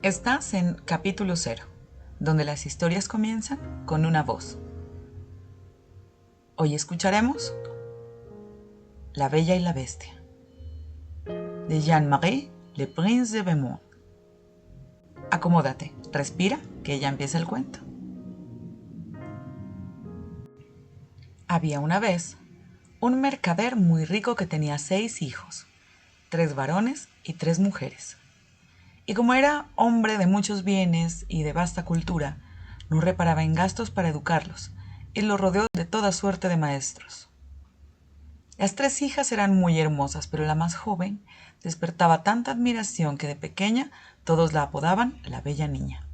Estás en capítulo 0, donde las historias comienzan con una voz. Hoy escucharemos La Bella y la Bestia, de Jean-Marie Le Prince de Beaumont. Acomódate, respira, que ya empieza el cuento. Había una vez un mercader muy rico que tenía 6 hijos, 3 varones y 3 mujeres. Y como era hombre de muchos bienes y de vasta cultura, no reparaba en gastos para educarlos, y los rodeó de toda suerte de maestros. Las 3 hijas eran muy hermosas, pero la más joven despertaba tanta admiración que de pequeña todos la apodaban la Bella Niña.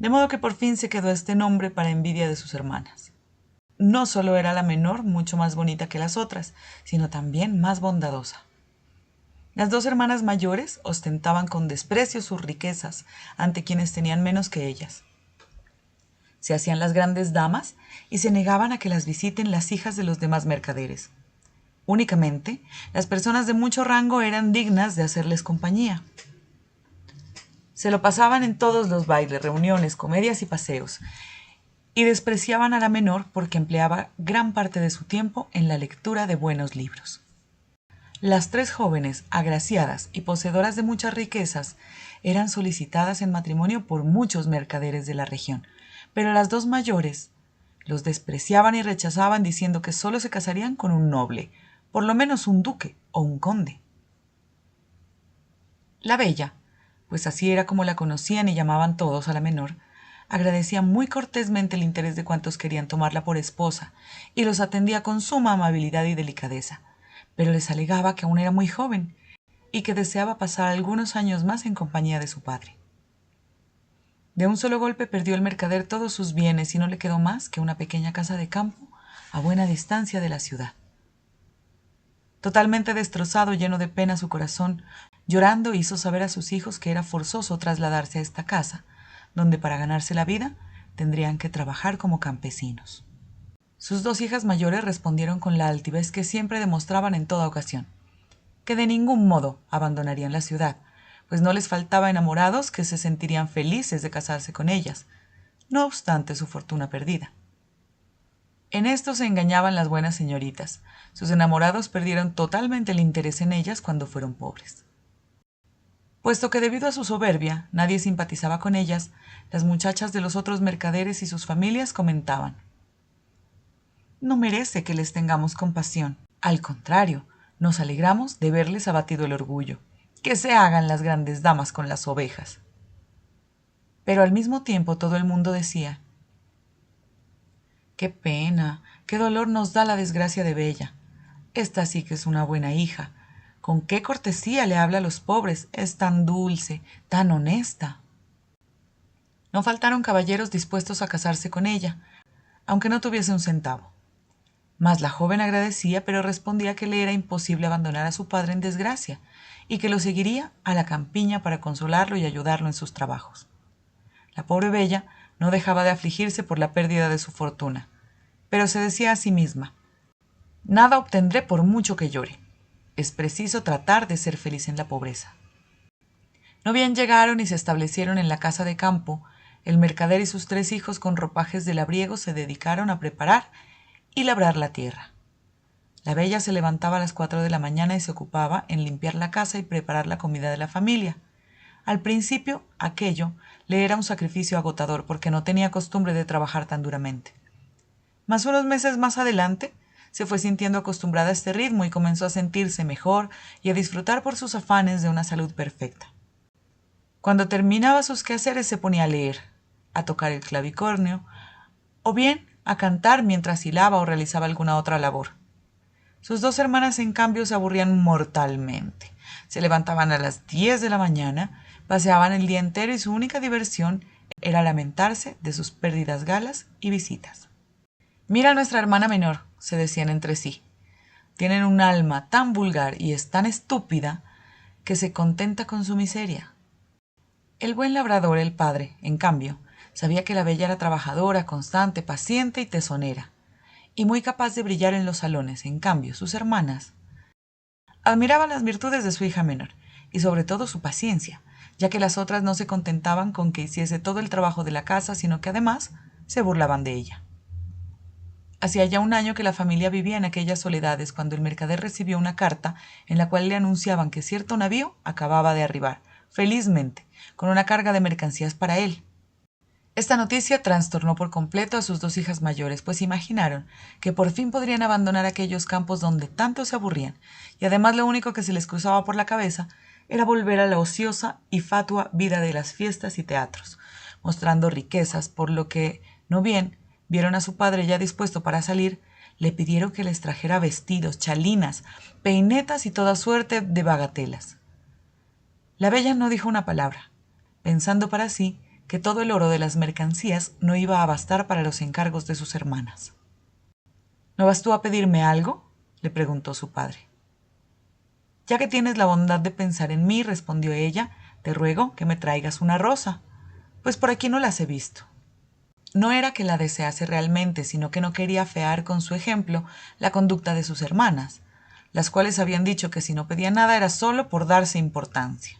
De modo que por fin se quedó este nombre para envidia de sus hermanas. No solo era la menor mucho más bonita que las otras, sino también más bondadosa. Las 2 hermanas mayores ostentaban con desprecio sus riquezas ante quienes tenían menos que ellas. Se hacían las grandes damas y se negaban a que las visiten las hijas de los demás mercaderes. Únicamente, las personas de mucho rango eran dignas de hacerles compañía. Se lo pasaban en todos los bailes, reuniones, comedias y paseos, y despreciaban a la menor porque empleaba gran parte de su tiempo en la lectura de buenos libros. Las 3 jóvenes, agraciadas y poseedoras de muchas riquezas, eran solicitadas en matrimonio por muchos mercaderes de la región, pero las 2 mayores los despreciaban y rechazaban diciendo que solo se casarían con un noble, por lo menos un duque o un conde. La Bella, pues así era como la conocían y llamaban todos a la menor, agradecía muy cortésmente el interés de cuantos querían tomarla por esposa y los atendía con suma amabilidad y delicadeza, pero les alegaba que aún era muy joven y que deseaba pasar algunos años más en compañía de su padre. De un solo golpe perdió el mercader todos sus bienes y no le quedó más que una pequeña casa de campo a buena distancia de la ciudad. Totalmente destrozado, lleno de pena su corazón, llorando hizo saber a sus hijos que era forzoso trasladarse a esta casa, donde para ganarse la vida tendrían que trabajar como campesinos. Sus 2 hijas mayores respondieron con la altivez que siempre demostraban en toda ocasión, que de ningún modo abandonarían la ciudad, pues no les faltaba enamorados que se sentirían felices de casarse con ellas, no obstante su fortuna perdida. En esto se engañaban las buenas señoritas. Sus enamorados perdieron totalmente el interés en ellas cuando fueron pobres. Puesto que debido a su soberbia nadie simpatizaba con ellas, las muchachas de los otros mercaderes y sus familias comentaban: «No merece que les tengamos compasión. Al contrario, nos alegramos de verles abatido el orgullo. Que se hagan las grandes damas con las ovejas». Pero al mismo tiempo todo el mundo decía: «Qué pena, qué dolor nos da la desgracia de Bella. Esta sí que es una buena hija. Con qué cortesía le habla a los pobres. Es tan dulce, tan honesta». No faltaron caballeros dispuestos a casarse con ella, aunque no tuviese un centavo. Mas la joven agradecía, pero respondía que le era imposible abandonar a su padre en desgracia y que lo seguiría a la campiña para consolarlo y ayudarlo en sus trabajos. La pobre Bella no dejaba de afligirse por la pérdida de su fortuna, pero se decía a sí misma: «Nada obtendré por mucho que llore. Es preciso tratar de ser feliz en la pobreza». No bien llegaron y se establecieron en la casa de campo, el mercader y sus 3 hijos con ropajes de labriego se dedicaron a preparar y labrar la tierra. La Bella se levantaba a las 4 de la mañana y se ocupaba en limpiar la casa y preparar la comida de la familia. Al principio, aquello le era un sacrificio agotador porque no tenía costumbre de trabajar tan duramente. Mas unos meses más adelante se fue sintiendo acostumbrada a este ritmo y comenzó a sentirse mejor y a disfrutar por sus afanes de una salud perfecta. Cuando terminaba sus quehaceres se ponía a leer, a tocar el clavicornio, o bien a cantar mientras hilaba o realizaba alguna otra labor. Sus 2 hermanas, en cambio, se aburrían mortalmente. Se levantaban a las 10 de la mañana, paseaban el día entero y su única diversión era lamentarse de sus pérdidas galas y visitas. «Mira a nuestra hermana menor», se decían entre sí. «Tienen un alma tan vulgar y es tan estúpida que se contenta con su miseria». El buen labrador, el padre, en cambio, sabía que la Bella era trabajadora, constante, paciente y tesonera, y muy capaz de brillar en los salones. En cambio, sus hermanas admiraban las virtudes de su hija menor y sobre todo su paciencia, ya que las otras no se contentaban con que hiciese todo el trabajo de la casa, sino que además se burlaban de ella. Hacía ya un año que la familia vivía en aquellas soledades cuando el mercader recibió una carta en la cual le anunciaban que cierto navío acababa de arribar, felizmente, con una carga de mercancías para él. Esta noticia trastornó por completo a sus dos hijas mayores, pues imaginaron que por fin podrían abandonar aquellos campos donde tanto se aburrían, y además lo único que se les cruzaba por la cabeza era volver a la ociosa y fatua vida de las fiestas y teatros, mostrando riquezas, por lo que, no bien vieron a su padre ya dispuesto para salir, le pidieron que les trajera vestidos, chalinas, peinetas y toda suerte de bagatelas. La bella no dijo una palabra, pensando para sí que todo el oro de las mercancías no iba a bastar para los encargos de sus hermanas. ¿No vas tú a pedirme algo?, le preguntó su padre. Ya que tienes la bondad de pensar en mí, respondió ella, te ruego que me traigas una rosa, pues por aquí no las he visto. No era que la desease realmente, sino que no quería afear con su ejemplo la conducta de sus hermanas, las cuales habían dicho que si no pedía nada era solo por darse importancia.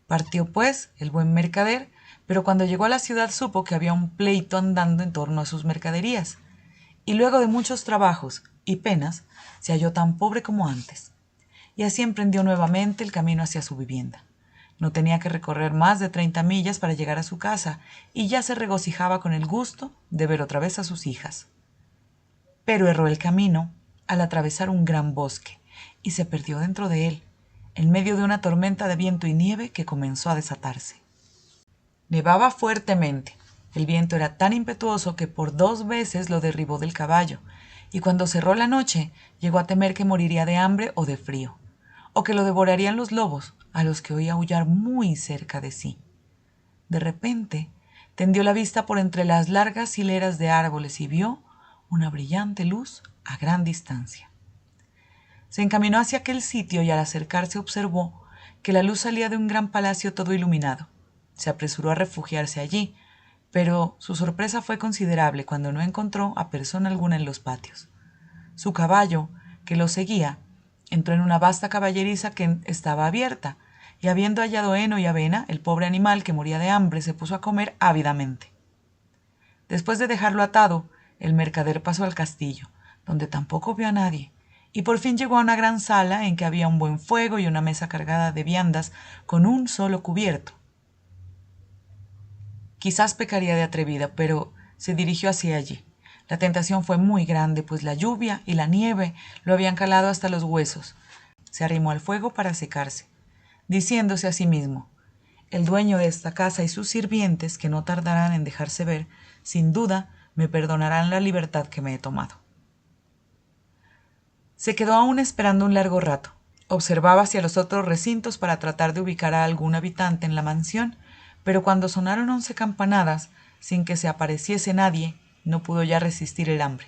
Partió, pues, el buen mercader, pero cuando llegó a la ciudad supo que había un pleito andando en torno a sus mercaderías, y luego de muchos trabajos y penas se halló tan pobre como antes, y así emprendió nuevamente el camino hacia su vivienda. No tenía que recorrer más de 30 millas para llegar a su casa, y ya se regocijaba con el gusto de ver otra vez a sus hijas. Pero erró el camino al atravesar un gran bosque, y se perdió dentro de él, en medio de una tormenta de viento y nieve que comenzó a desatarse. Nevaba fuertemente. El viento era tan impetuoso que por 2 veces lo derribó del caballo, y cuando cerró la noche llegó a temer que moriría de hambre o de frío, o que lo devorarían los lobos, a los que oía aullar muy cerca de sí. De repente tendió la vista por entre las largas hileras de árboles y vio una brillante luz a gran distancia. Se encaminó hacia aquel sitio y al acercarse observó que la luz salía de un gran palacio todo iluminado. Se apresuró a refugiarse allí, pero su sorpresa fue considerable cuando no encontró a persona alguna en los patios. Su caballo, que lo seguía, entró en una vasta caballeriza que estaba abierta, y habiendo hallado heno y avena, el pobre animal, que moría de hambre, se puso a comer ávidamente. Después de dejarlo atado, el mercader pasó al castillo, donde tampoco vio a nadie, y por fin llegó a una gran sala en que había un buen fuego y una mesa cargada de viandas con un solo cubierto. Quizás pecaría de atrevida, pero se dirigió hacia allí. La tentación fue muy grande, pues la lluvia y la nieve lo habían calado hasta los huesos. Se arrimó al fuego para secarse, diciéndose a sí mismo: el dueño de esta casa y sus sirvientes, que no tardarán en dejarse ver, sin duda me perdonarán la libertad que me he tomado. Se quedó aún esperando un largo rato. Observaba hacia los otros recintos para tratar de ubicar a algún habitante en la mansión, pero cuando sonaron 11 campanadas, sin que se apareciese nadie, no pudo ya resistir el hambre,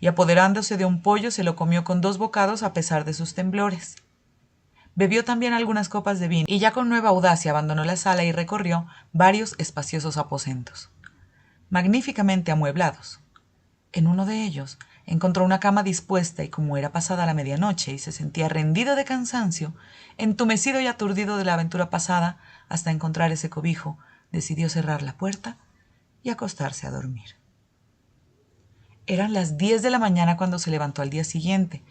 y apoderándose de un pollo se lo comió con 2 bocados a pesar de sus temblores. Bebió también algunas copas de vino, y ya con nueva audacia abandonó la sala y recorrió varios espaciosos aposentos, magníficamente amueblados. En uno de ellos encontró una cama dispuesta, y como era pasada la medianoche y se sentía rendido de cansancio, entumecido y aturdido de la aventura pasada hasta encontrar ese cobijo, decidió cerrar la puerta y acostarse a dormir. Eran las 10 de la mañana cuando se levantó al día siguiente,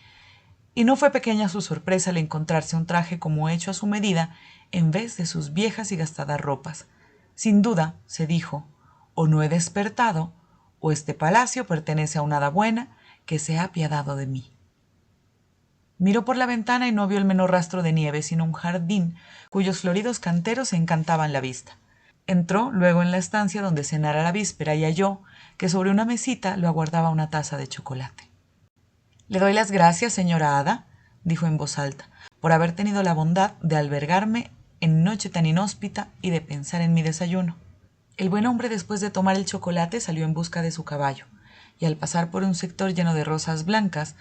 y no fue pequeña su sorpresa al encontrarse un traje como hecho a su medida en vez de sus viejas y gastadas ropas. Sin duda, se dijo, o no he despertado, o este palacio pertenece a una hada buena que se ha apiadado de mí. Miró por la ventana y no vio el menor rastro de nieve, sino un jardín cuyos floridos canteros encantaban la vista. Entró luego en la estancia donde cenara la víspera y halló que sobre una mesita lo aguardaba una taza de chocolate. «Le doy las gracias, señora hada», dijo en voz alta, «por haber tenido la bondad de albergarme en noche tan inhóspita y de pensar en mi desayuno». El buen hombre, después de tomar el chocolate, salió en busca de su caballo, y al pasar por un sector lleno de rosas blancas,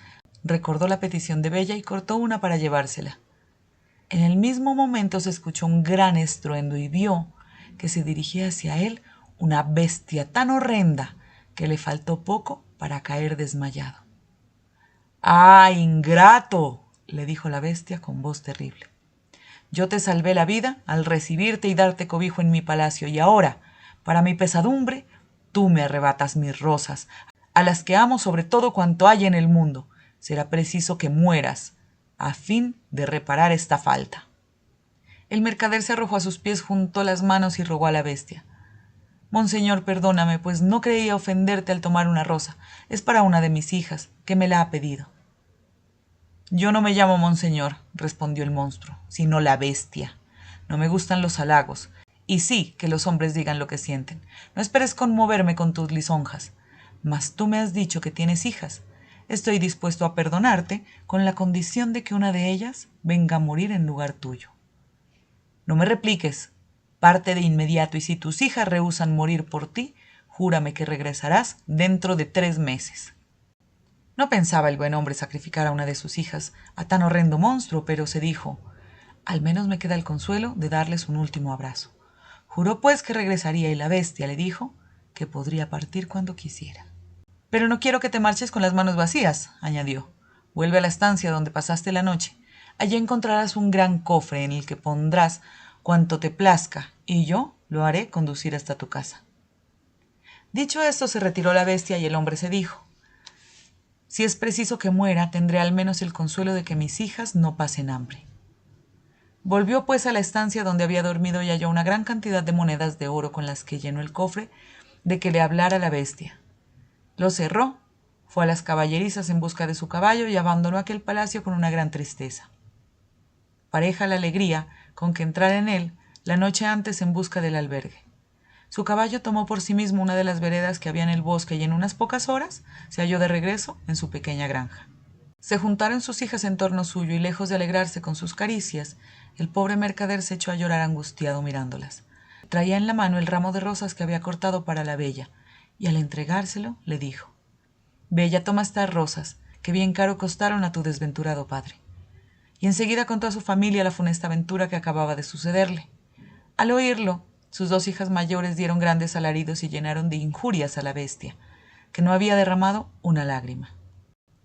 recordó la petición de Bella y cortó una para llevársela. En el mismo momento se escuchó un gran estruendo y vio que se dirigía hacia él una bestia tan horrenda que le faltó poco para caer desmayado. «¡Ah, ingrato!», le dijo la bestia con voz terrible. Yo te salvé la vida al recibirte y darte cobijo en mi palacio, y ahora, para mi pesadumbre, tú me arrebatas mis rosas, a las que amo sobre todo cuanto hay en el mundo. Será preciso que mueras, a fin de reparar esta falta. El mercader se arrojó a sus pies, juntó las manos y rogó a la bestia. Monseñor, perdóname, pues no creía ofenderte al tomar una rosa. Es para una de mis hijas, que me la ha pedido. Yo no me llamo Monseñor, respondió el monstruo, sino la bestia. No me gustan los halagos, y sí que los hombres digan lo que sienten. No esperes conmoverme con tus lisonjas. Mas tú me has dicho que tienes hijas. Estoy dispuesto a perdonarte con la condición de que una de ellas venga a morir en lugar tuyo. No me repliques. Parte de inmediato, y si tus hijas rehúsan morir por ti, júrame que regresarás dentro de 3 meses. No pensaba el buen hombre sacrificar a una de sus hijas a tan horrendo monstruo, pero se dijo, al menos me queda el consuelo de darles un último abrazo. Juró pues que regresaría y la bestia le dijo que podría partir cuando quisiera. Pero no quiero que te marches con las manos vacías, añadió. Vuelve a la estancia donde pasaste la noche. Allí encontrarás un gran cofre en el que pondrás cuanto te plazca, y yo lo haré conducir hasta tu casa. Dicho esto, se retiró la bestia y el hombre se dijo, si es preciso que muera, tendré al menos el consuelo de que mis hijas no pasen hambre. Volvió pues a la estancia donde había dormido y halló una gran cantidad de monedas de oro con las que llenó el cofre de que le hablara la bestia. Lo cerró, fue a las caballerizas en busca de su caballo y abandonó aquel palacio con una gran tristeza. Pareja la alegría con que entrara en él la noche antes en busca del albergue. Su caballo tomó por sí mismo una de las veredas que había en el bosque y en unas pocas horas se halló de regreso en su pequeña granja. Se juntaron sus hijas en torno suyo y lejos de alegrarse con sus caricias, el pobre mercader se echó a llorar angustiado mirándolas. Traía en la mano el ramo de rosas que había cortado para la bella, y al entregárselo le dijo, «Bella, toma estas rosas, que bien caro costaron a tu desventurado padre». Y enseguida contó a su familia la funesta aventura que acababa de sucederle. Al oírlo, sus 2 hijas mayores dieron grandes alaridos y llenaron de injurias a la bestia, que no había derramado una lágrima.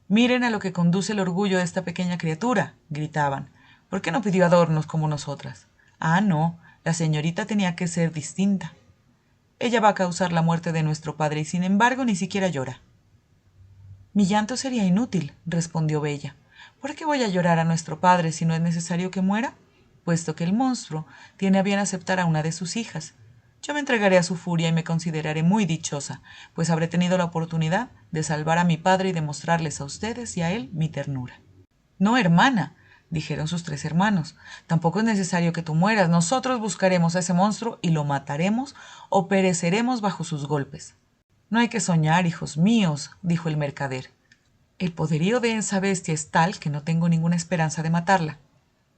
«Miren a lo que conduce el orgullo de esta pequeña criatura», gritaban. «¿Por qué no pidió adornos como nosotras? Ah, no, la señorita tenía que ser distinta. Ella va a causar la muerte de nuestro padre y sin embargo ni siquiera llora». «Mi llanto sería inútil», respondió Bella. «¿Por qué voy a llorar a nuestro padre si no es necesario que muera? Puesto que el monstruo tiene a bien aceptar a una de sus hijas. Yo me entregaré a su furia y me consideraré muy dichosa, pues habré tenido la oportunidad de salvar a mi padre y de mostrarles a ustedes y a él mi ternura». «No, hermana», dijeron sus 3 hermanos, «tampoco es necesario que tú mueras. Nosotros buscaremos a ese monstruo y lo mataremos o pereceremos bajo sus golpes». «No hay que soñar, hijos míos», dijo el mercader. «El poderío de esa bestia es tal que no tengo ninguna esperanza de matarla.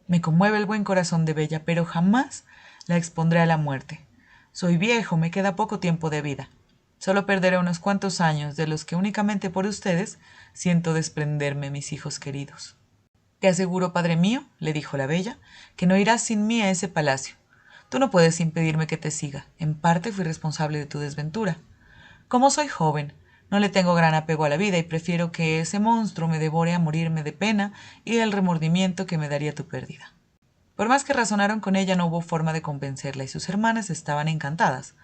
Me conmueve el buen corazón de Bella, pero jamás la expondré a la muerte. Soy viejo, me queda poco tiempo de vida. Solo perderé unos cuantos años, de los que únicamente por ustedes siento desprenderme, mis hijos queridos». «Te aseguro, padre mío», le dijo la Bella, «que no irás sin mí a ese palacio. Tú no puedes impedirme que te siga. En parte fui responsable de tu desventura. Como soy joven, no le tengo gran apego a la vida y prefiero que ese monstruo me devore a morirme de pena y del remordimiento que me daría tu pérdida». Por más que razonaron con ella, no hubo forma de convencerla y sus hermanas estaban encantadas,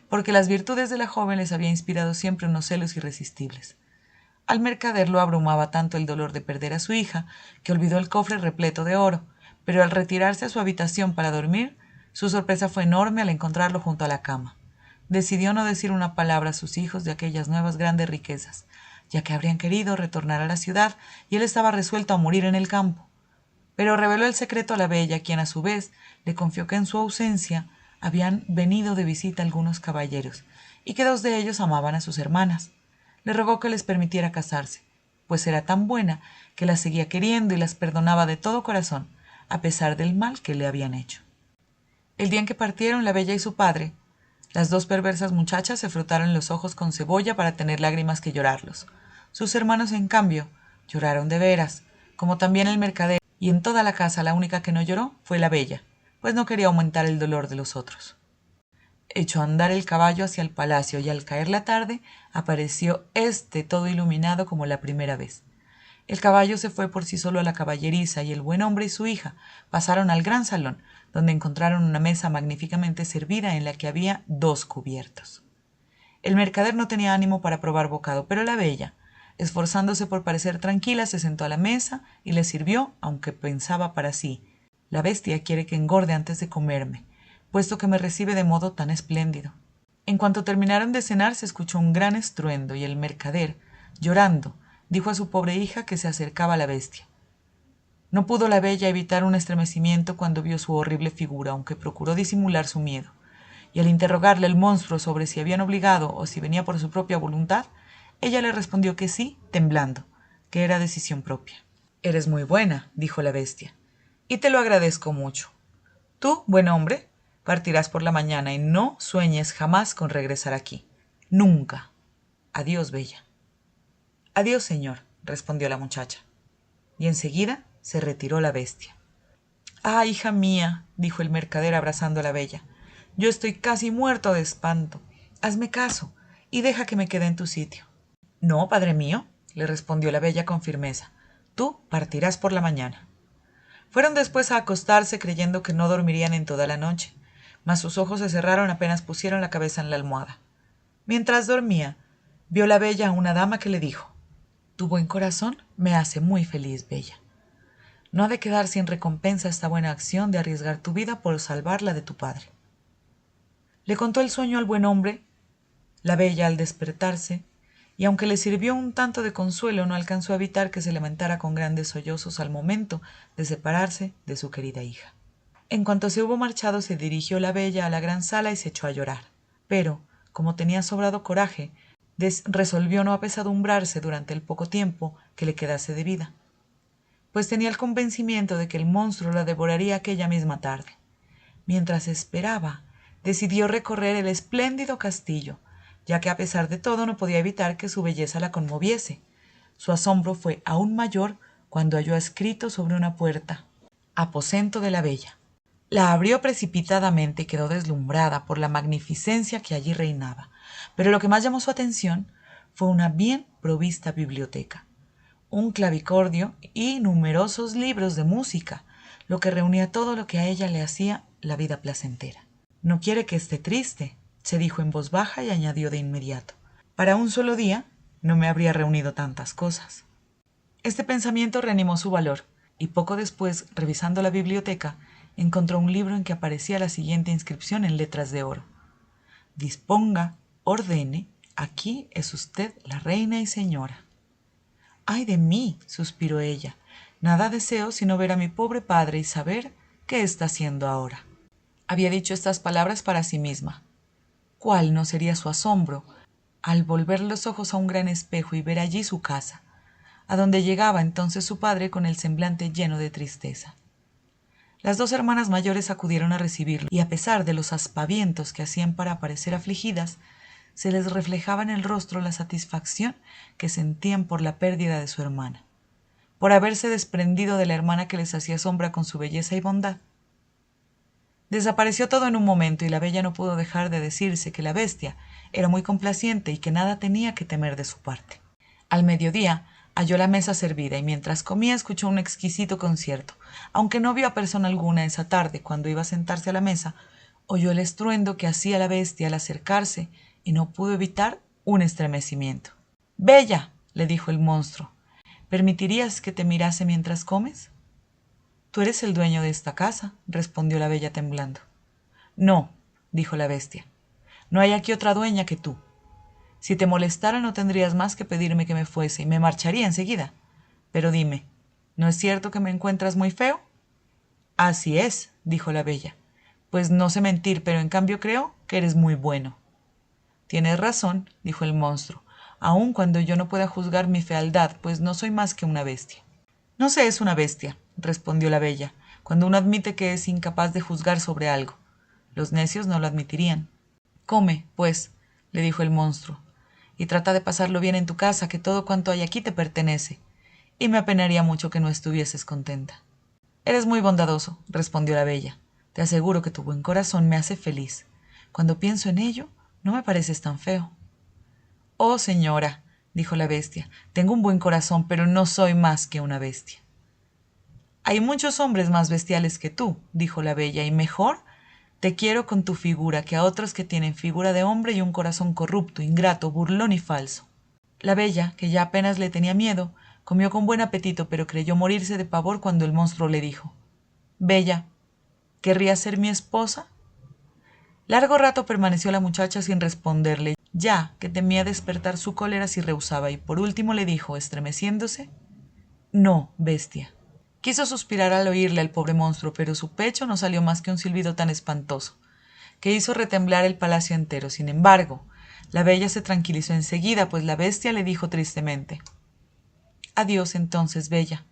porque las virtudes de la joven les había inspirado siempre unos celos irresistibles. Al mercader lo abrumaba tanto el dolor de perder a su hija, que olvidó el cofre repleto de oro, pero al retirarse a su habitación para dormir, su sorpresa fue enorme al encontrarlo junto a la cama. Decidió no decir una palabra a sus hijos de aquellas nuevas grandes riquezas, ya que habrían querido retornar a la ciudad y él estaba resuelto a morir en el campo. Pero reveló el secreto a la bella, quien a su vez le confió que en su ausencia habían venido de visita algunos caballeros y que 2 de ellos amaban a sus hermanas. Le rogó que les permitiera casarse, pues era tan buena que las seguía queriendo y las perdonaba de todo corazón, a pesar del mal que le habían hecho. El día en que partieron la bella y su padre, las 2 perversas muchachas se frotaron los ojos con cebolla para tener lágrimas que llorarlos. Sus hermanos, en cambio, lloraron de veras, como también el mercader, y en toda la casa la única que no lloró fue la bella, pues no quería aumentar el dolor de los otros. Echó a andar el caballo hacia el palacio y al caer la tarde apareció éste todo iluminado como la primera vez. El caballo se fue por sí solo a la caballeriza y el buen hombre y su hija pasaron al gran salón, donde encontraron una mesa magníficamente servida en la que había 2 cubiertos. El mercader no tenía ánimo para probar bocado, pero la bella, esforzándose por parecer tranquila, se sentó a la mesa y le sirvió, aunque pensaba para sí: la bestia quiere que engorde antes de comerme, puesto que me recibe de modo tan espléndido. En cuanto terminaron de cenar, se escuchó un gran estruendo y el mercader, llorando, dijo a su pobre hija que se acercaba a la bestia. No pudo la bella evitar un estremecimiento cuando vio su horrible figura, aunque procuró disimular su miedo, y al interrogarle el monstruo sobre si habían obligado o si venía por su propia voluntad, ella le respondió que sí, temblando, que era decisión propia. «Eres muy buena», dijo la bestia, «y te lo agradezco mucho. Tú, buen hombre, partirás por la mañana y no sueñes jamás con regresar aquí. Nunca. Adiós, bella». «Adiós, señor», respondió la muchacha. Y enseguida se retiró la bestia. «Ah, hija mía», dijo el mercader abrazando a la bella, «yo estoy casi muerto de espanto. Hazme caso y deja que me quede en tu sitio». «No, padre mío», le respondió la bella con firmeza, «tú partirás por la mañana». Fueron después a acostarse creyendo que no dormirían en toda la noche, mas sus ojos se cerraron apenas pusieron la cabeza en la almohada. Mientras dormía, vio la bella a una dama que le dijo: «Tu buen corazón me hace muy feliz, bella. No ha de quedar sin recompensa esta buena acción de arriesgar tu vida por salvar la de tu padre». Le contó el sueño al buen hombre. La bella, al despertarse, y aunque le sirvió un tanto de consuelo, no alcanzó a evitar que se lamentara con grandes sollozos al momento de separarse de su querida hija. En cuanto se hubo marchado, se dirigió la bella a la gran sala y se echó a llorar. Pero, como tenía sobrado coraje, resolvió no apesadumbrarse durante el poco tiempo que le quedase de vida, pues tenía el convencimiento de que el monstruo la devoraría aquella misma tarde. Mientras esperaba, decidió recorrer el espléndido castillo, ya que a pesar de todo no podía evitar que su belleza la conmoviese. Su asombro fue aún mayor cuando halló escrito sobre una puerta: «Aposento de la bella». La abrió precipitadamente y quedó deslumbrada por la magnificencia que allí reinaba, pero lo que más llamó su atención fue una bien provista biblioteca, un clavicordio y numerosos libros de música, lo que reunía todo lo que a ella le hacía la vida placentera. «No quiere que esté triste», se dijo en voz baja y añadió de inmediato: «para un solo día no me habría reunido tantas cosas». Este pensamiento reanimó su valor, y poco después, revisando la biblioteca, encontró un libro en que aparecía la siguiente inscripción en letras de oro: «Disponga, ordene, aquí es usted la reina y señora». «¡Ay de mí!», suspiró ella, «nada deseo sino ver a mi pobre padre y saber qué está haciendo ahora». Había dicho estas palabras para sí misma. ¿Cuál no sería su asombro al volver los ojos a un gran espejo y ver allí su casa, a donde llegaba entonces su padre con el semblante lleno de tristeza? Las 2 hermanas mayores acudieron a recibirlo, y a pesar de los aspavientos que hacían para parecer afligidas, se les reflejaba en el rostro la satisfacción que sentían por la pérdida de su hermana, por haberse desprendido de la hermana que les hacía sombra con su belleza y bondad. Desapareció todo en un momento, y la bella no pudo dejar de decirse que la bestia era muy complaciente y que nada tenía que temer de su parte. Al mediodía halló la mesa servida, y mientras comía escuchó un exquisito concierto. Aunque no vio a persona alguna esa tarde, cuando iba a sentarse a la mesa, oyó el estruendo que hacía la bestia al acercarse y no pudo evitar un estremecimiento. «Bella», le dijo el monstruo, «¿permitirías que te mirase mientras comes?». «Tú eres el dueño de esta casa», respondió la bella temblando. «No», dijo la bestia, «no hay aquí otra dueña que tú. Si te molestara no tendrías más que pedirme que me fuese y me marcharía enseguida. Pero dime, ¿no es cierto que me encuentras muy feo?». «Así es», dijo la bella, «pues no sé mentir, pero en cambio creo que eres muy bueno». «Tienes razón», dijo el monstruo, «aun cuando yo no pueda juzgar mi fealdad, pues no soy más que una bestia». «No se es una bestia», respondió la bella, «cuando uno admite que es incapaz de juzgar sobre algo. Los necios no lo admitirían». «Come, pues», le dijo el monstruo, «y trata de pasarlo bien en tu casa, que todo cuanto hay aquí te pertenece, y me apenaría mucho que no estuvieses contenta». «Eres muy bondadoso», respondió la bella, «te aseguro que tu buen corazón me hace feliz. Cuando pienso en ello, no me pareces tan feo». «Oh, señora», dijo la bestia. Tengo un buen corazón, pero no soy más que una bestia. Hay muchos hombres más bestiales que tú, dijo la bella, y mejor te quiero con tu figura que a otros que tienen figura de hombre y un corazón corrupto, ingrato, burlón y falso. La bella, que ya apenas le tenía miedo, comió con buen apetito, pero creyó morirse de pavor cuando el monstruo le dijo: «Bella, ¿querrías ser mi esposa?». Largo rato permaneció la muchacha sin responderle, ya que temía despertar su cólera si rehusaba, y por último le dijo, estremeciéndose: «No, bestia». Quiso suspirar al oírle al pobre monstruo, pero su pecho no salió más que un silbido tan espantoso, que hizo retemblar el palacio entero. Sin embargo, la bella se tranquilizó enseguida, pues la bestia le dijo tristemente: «Adiós entonces, bella»,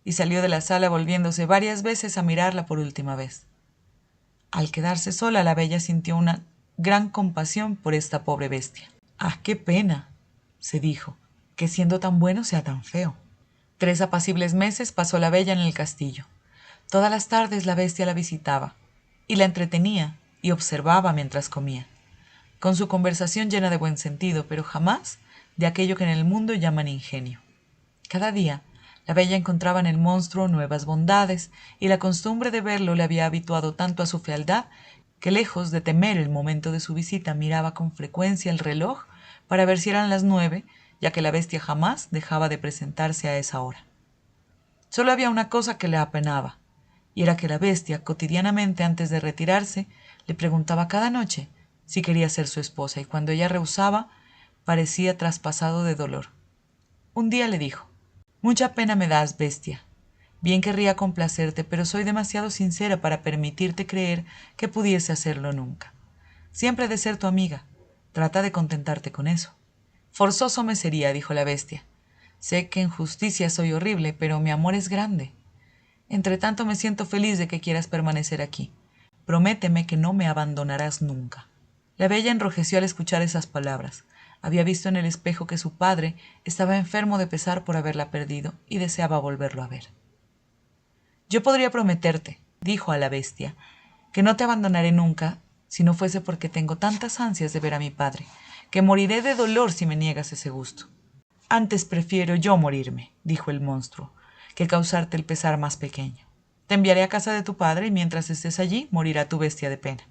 y salió de la sala volviéndose varias veces a mirarla por última vez. Al quedarse sola, la bella sintió una gran compasión por esta pobre bestia. «Ah, qué pena», se dijo, «que siendo tan bueno sea tan feo». 3 apacibles meses pasó la bella en el castillo. Todas las tardes la bestia la visitaba, y la entretenía y observaba mientras comía, con su conversación llena de buen sentido, pero jamás de aquello que en el mundo llaman ingenio. Cada día la bella encontraba en el monstruo nuevas bondades, y la costumbre de verlo le había habituado tanto a su fealdad que, lejos de temer el momento de su visita, miraba con frecuencia el reloj para ver si eran las 9, ya que la bestia jamás dejaba de presentarse a esa hora. Solo había una cosa que le apenaba, y era que la bestia, cotidianamente antes de retirarse, le preguntaba cada noche si quería ser su esposa, y cuando ella rehusaba, parecía traspasado de dolor. Un día le dijo: «Mucha pena me das, bestia. Bien querría complacerte, pero soy demasiado sincera para permitirte creer que pudiese hacerlo nunca. Siempre he de ser tu amiga. Trata de contentarte con eso». «Forzoso me sería», dijo la bestia. «Sé que en justicia soy horrible, pero mi amor es grande. Entretanto me siento feliz de que quieras permanecer aquí. Prométeme que no me abandonarás nunca». La bella enrojeció al escuchar esas palabras. Había visto en el espejo que su padre estaba enfermo de pesar por haberla perdido y deseaba volverlo a ver. «Yo podría prometerte», dijo a la bestia, «que no te abandonaré nunca si no fuese porque tengo tantas ansias de ver a mi padre, que moriré de dolor si me niegas ese gusto». «Antes prefiero yo morirme», dijo el monstruo, «que causarte el pesar más pequeño. Te enviaré a casa de tu padre y mientras estés allí morirá tu bestia de pena».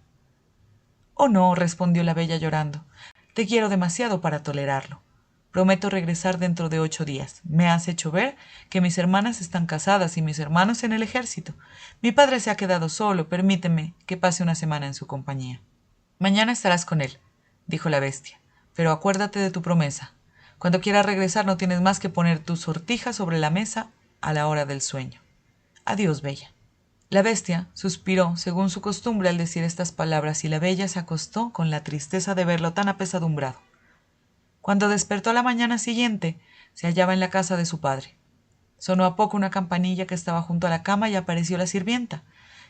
«Oh no», respondió la bella llorando, «te quiero demasiado para tolerarlo. Prometo regresar dentro de 8 días. Me has hecho ver que mis hermanas están casadas y mis hermanos en el ejército. Mi padre se ha quedado solo. Permíteme que pase una semana en su compañía». «Mañana estarás con él», dijo la bestia, «pero acuérdate de tu promesa. Cuando quieras regresar no tienes más que poner tu sortija sobre la mesa a la hora del sueño. Adiós, bella». La bestia suspiró según su costumbre al decir estas palabras, y la bella se acostó con la tristeza de verlo tan apesadumbrado. Cuando despertó a la mañana siguiente, se hallaba en la casa de su padre. Sonó a poco una campanilla que estaba junto a la cama y apareció la sirvienta,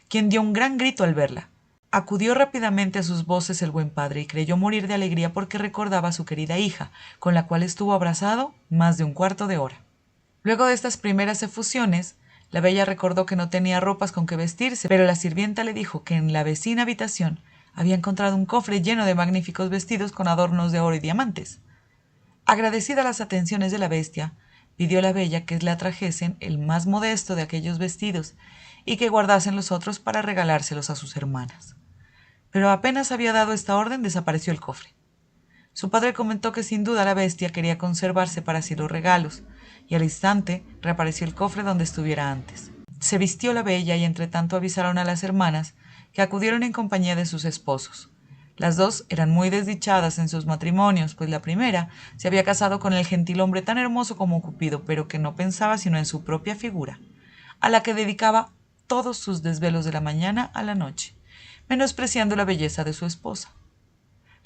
quien dio un gran grito al verla. Acudió rápidamente a sus voces el buen padre y creyó morir de alegría porque recordaba a su querida hija, con la cual estuvo abrazado más de un cuarto de hora. Luego de estas primeras efusiones, la bella recordó que no tenía ropas con que vestirse, pero la sirvienta le dijo que en la vecina habitación había encontrado un cofre lleno de magníficos vestidos con adornos de oro y diamantes. Agradecida las atenciones de la bestia, pidió a la bella que le atrajesen el más modesto de aquellos vestidos y que guardasen los otros para regalárselos a sus hermanas. Pero apenas había dado esta orden, desapareció el cofre. Su padre comentó que sin duda la bestia quería conservarse para sí los regalos, y al instante reapareció el cofre donde estuviera antes. Se vistió la bella y entretanto avisaron a las hermanas, que acudieron en compañía de sus esposos. Las dos eran muy desdichadas en sus matrimonios, pues la primera se había casado con el gentilhombre tan hermoso como Cupido, pero que no pensaba sino en su propia figura, a la que dedicaba todos sus desvelos de la mañana a la noche, menospreciando la belleza de su esposa.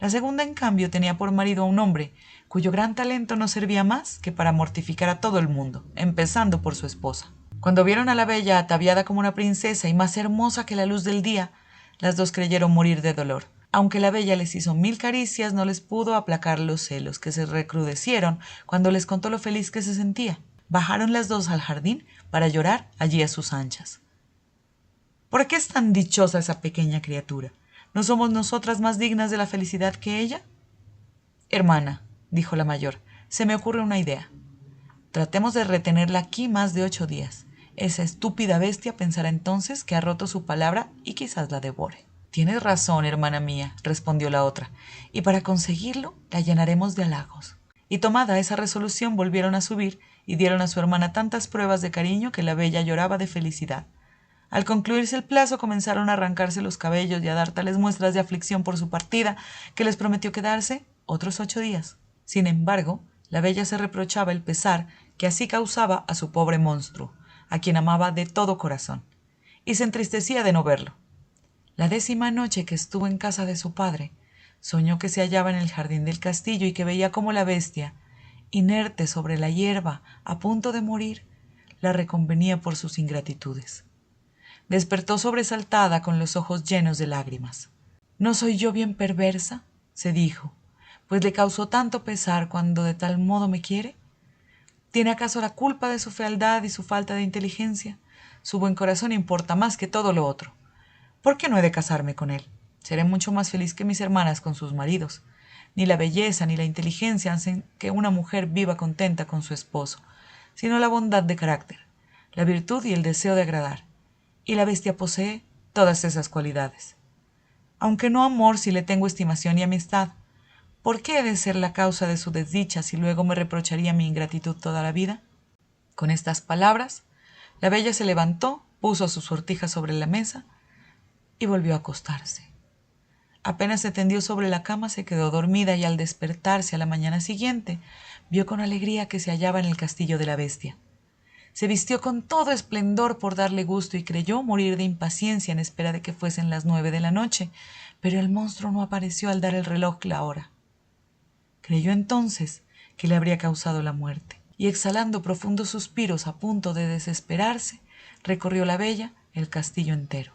La segunda, en cambio, tenía por marido a un hombre cuyo gran talento no servía más que para mortificar a todo el mundo, empezando por su esposa. Cuando vieron a la bella ataviada como una princesa y más hermosa que la luz del día, las dos creyeron morir de dolor. Aunque la bella les hizo 1000 caricias, no les pudo aplacar los celos, que se recrudecieron cuando les contó lo feliz que se sentía. Bajaron las dos al jardín para llorar allí a sus anchas. ¿Por qué es tan dichosa esa pequeña criatura? ¿No somos nosotras más dignas de la felicidad que ella? Hermana, dijo la mayor, Se me ocurre una idea. Tratemos de retenerla aquí más de 8 días. Esa estúpida bestia pensará entonces que ha roto su palabra y quizás la devore. Tienes razón, hermana mía, respondió la otra, y para conseguirlo la llenaremos de halagos. Y tomada esa resolución volvieron a subir y dieron a su hermana tantas pruebas de cariño que la bella lloraba de felicidad. Al concluirse el plazo comenzaron a arrancarse los cabellos y a dar tales muestras de aflicción por su partida que les prometió quedarse otros 8 días. Sin embargo, la bella se reprochaba el pesar que así causaba a su pobre monstruo, a quien amaba de todo corazón, y se entristecía de no verlo. La 10ª noche que estuvo en casa de su padre, soñó que se hallaba en el jardín del castillo y que veía cómo la bestia, inerte sobre la hierba, a punto de morir, la reconvenía por sus ingratitudes. Despertó sobresaltada con los ojos llenos de lágrimas. ¿No soy yo bien perversa?, se dijo, pues le causó tanto pesar cuando de tal modo me quiere. ¿Tiene acaso la culpa de su fealdad y su falta de inteligencia? Su buen corazón importa más que todo lo otro. ¿Por qué no he de casarme con él? Seré mucho más feliz que mis hermanas con sus maridos. Ni la belleza ni la inteligencia hacen que una mujer viva contenta con su esposo, sino la bondad de carácter, la virtud y el deseo de agradar. Y la bestia posee todas esas cualidades. Aunque no amor si le tengo estimación y amistad, ¿por qué he de ser la causa de su desdicha si luego me reprocharía mi ingratitud toda la vida? Con estas palabras, la bella se levantó, puso su sortija sobre la mesa y volvió a acostarse. Apenas se tendió sobre la cama, se quedó dormida y al despertarse a la mañana siguiente, vio con alegría que se hallaba en el castillo de la bestia. Se vistió con todo esplendor por darle gusto y creyó morir de impaciencia en espera de que fuesen las 9 de la noche, pero el monstruo no apareció al dar el reloj la hora. Creyó entonces que le habría causado la muerte, y exhalando profundos suspiros a punto de desesperarse, recorrió la bella el castillo entero,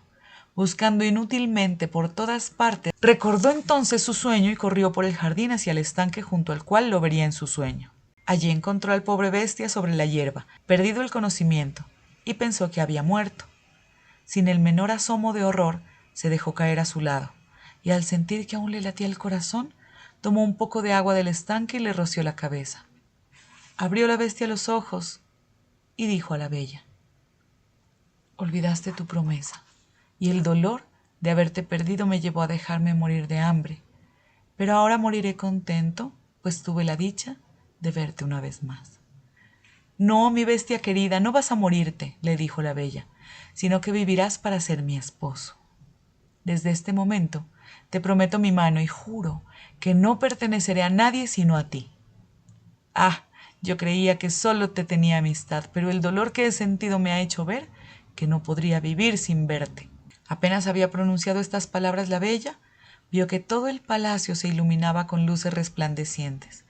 buscando inútilmente por todas partes. Recordó entonces su sueño y corrió por el jardín hacia el estanque junto al cual lo vería en su sueño. Allí encontró al pobre bestia sobre la hierba, perdido el conocimiento, y pensó que había muerto. Sin el menor asomo de horror, se dejó caer a su lado, y al sentir que aún le latía el corazón, tomó un poco de agua del estanque y le roció la cabeza. Abrió la bestia los ojos y dijo a la bella: «Olvidaste tu promesa, y el dolor de haberte perdido me llevó a dejarme morir de hambre, pero ahora moriré contento, pues tuve la dicha de verte una vez más». «No, mi bestia querida, no vas a morirte», le dijo la bella, «sino que vivirás para ser mi esposo. Desde este momento te prometo mi mano y juro que no perteneceré a nadie sino a ti. Ah, yo creía que solo te tenía amistad, pero el dolor que he sentido me ha hecho ver que no podría vivir sin verte». Apenas había pronunciado estas palabras la bella, vio que todo el palacio se iluminaba con luces resplandecientes.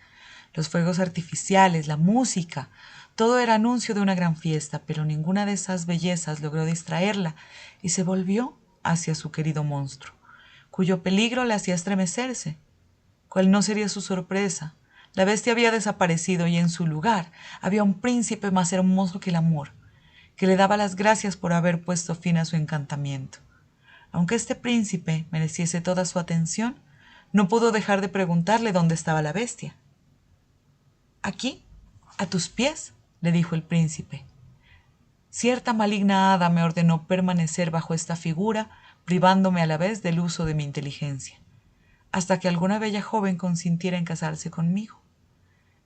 Los fuegos artificiales, la música, todo era anuncio de una gran fiesta, pero ninguna de esas bellezas logró distraerla y se volvió hacia su querido monstruo, cuyo peligro la hacía estremecerse. ¿Cuál no sería su sorpresa? La bestia había desaparecido y en su lugar había un príncipe más hermoso que el amor, que le daba las gracias por haber puesto fin a su encantamiento. Aunque este príncipe mereciese toda su atención, no pudo dejar de preguntarle dónde estaba la bestia. «Aquí, a tus pies», le dijo el príncipe. «Cierta maligna hada me ordenó permanecer bajo esta figura, privándome a la vez del uso de mi inteligencia, hasta que alguna bella joven consintiera en casarse conmigo.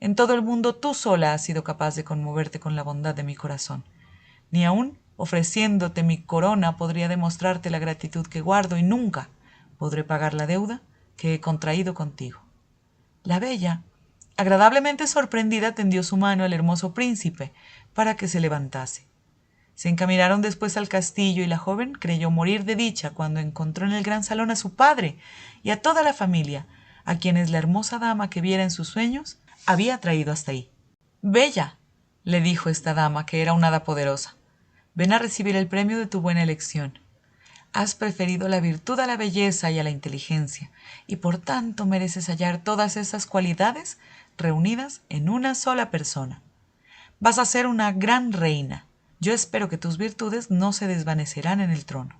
En todo el mundo tú sola has sido capaz de conmoverte con la bondad de mi corazón. Ni aun ofreciéndote mi corona podría demostrarte la gratitud que guardo y nunca podré pagar la deuda que he contraído contigo». La bella, agradablemente sorprendida, tendió su mano al hermoso príncipe para que se levantase. Se encaminaron después al castillo y la joven creyó morir de dicha cuando encontró en el gran salón a su padre y a toda la familia, a quienes la hermosa dama que viera en sus sueños había traído hasta ahí. «Bella», le dijo esta dama, que era una hada poderosa, «ven a recibir el premio de tu buena elección. Has preferido la virtud a la belleza y a la inteligencia, y por tanto mereces hallar todas esas cualidades reunidas en una sola persona. Vas a ser una gran reina. Yo espero que tus virtudes no se desvanecerán en el trono.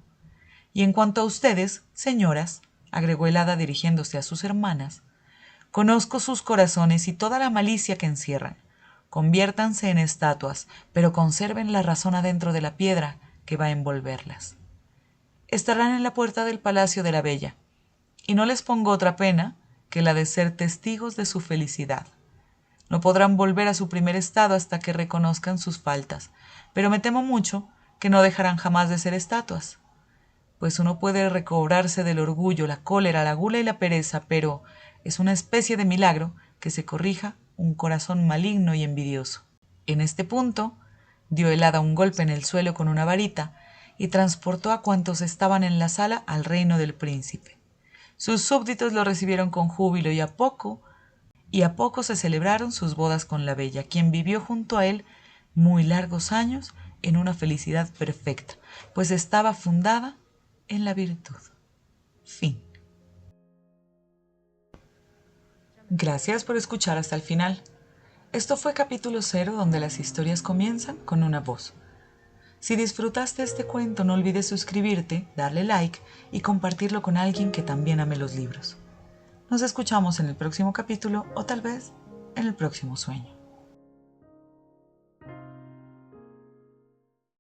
Y en cuanto a ustedes, señoras», agregó el hada dirigiéndose a sus hermanas, Conozco sus corazones y toda la malicia que encierran. Conviértanse en estatuas, pero conserven la razón adentro de la piedra que va a envolverlas. Estarán en la puerta del palacio de la bella, y no les pongo otra pena que la de ser testigos de su felicidad. No podrán volver a su primer estado hasta que reconozcan sus faltas, pero me temo mucho que no dejarán jamás de ser estatuas. Pues uno puede recobrarse del orgullo, la cólera, la gula y la pereza, pero es una especie de milagro que se corrija un corazón maligno y envidioso. En este punto, dio el hada un golpe en el suelo con una varita y transportó a cuantos estaban en la sala al reino del príncipe. Sus súbditos lo recibieron con júbilo y a poco se celebraron sus bodas con la bella, quien vivió junto a él muy largos años en una felicidad perfecta, pues estaba fundada en la virtud. Fin. Gracias por escuchar hasta el final. Esto fue capítulo 0, donde las historias comienzan con una voz. Si disfrutaste este cuento, no olvides suscribirte, darle like y compartirlo con alguien que también ame los libros. Nos escuchamos en el próximo capítulo o tal vez en el próximo sueño.